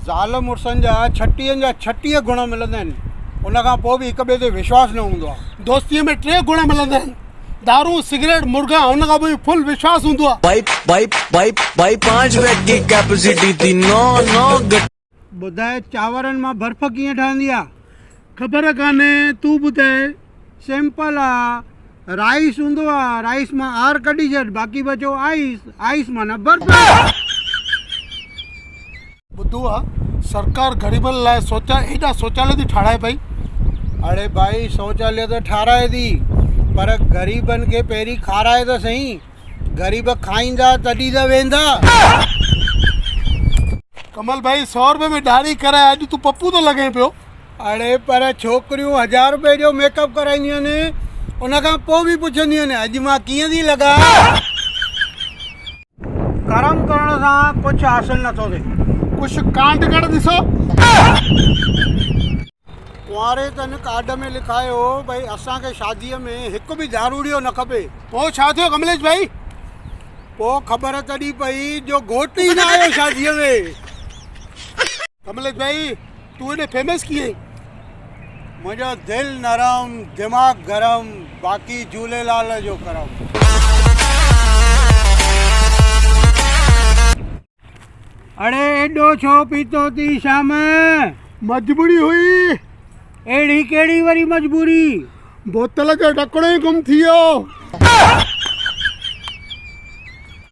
ज़ाल मुड़ुसनि जा 36 गुण मिलंदा आहिनि, उन खां पोइ बि हिक ॿिए ते विश्वास न हूंदो आहे। दोस्तीअ में 3 गुण मिलंदा आहिनि, दारू, सिगरेट, मुर्गा, उन खां पोइ फुल विश्वास हूंदो आहे। भाई 5 बेड की कैपेसिटी थी। नो ॿुधाए चांवरनि मां बर्फ़ कीअं ठहंदी आहे? ख़बर कान्हे, तूं ॿुधाए। सिंपल आहे, राइस हूंदो आहे, राइस मां आर कढी छॾ, बाक़ी बचो आइस, आइस माना बर्फ़। ॿुधो आहे सरकार ग़रीबनि लाइ हेॾा शौचालय थी ठाराए पई। अड़े भाई शौचालय त ठाराए थी, पर ग़रीबनि खे पहिरीं खाराए त सही। ग़रीब खाईंदा तॾहिं त वेंदा। कमल भाई 100 रुपए में दाढ़ी कराए, अॼु तूं पप्पू तो लॻे पियो। अड़े पर छोकिरियूं 1000 रुपए जो मेकअप कराईंदियूं आहिनि, उन खां पोइ बि पुछंदियूं आहिनि अॼु मां कीअं थी लॻा। कर्म करण सां कुझु हासिल नथो थिए। कुछ कांड कर ॾिसो। कुंवारे तन कार्ड में लिखायो भई असांखे शादीअ में हिकु बि दारूड़ियो न खपे। पोइ छा थियो कमलेश भाई? पोइ ख़बर तॾहिं पई जो घोट ई न आयो शादीअ में। कमलेश भाई तूं हेॾे फेमस कीअं? मुंहिंजो दिल नरम, दिमाग़ गरम, बाक़ी झूलेलाल जो करम। अड़े एॾो छो पीतो थी शाम? मजबूरी हुई। अहिड़ी कहिड़ी वरी मजबूरी? बोतल जो ढकणो ई गुम थी वियो।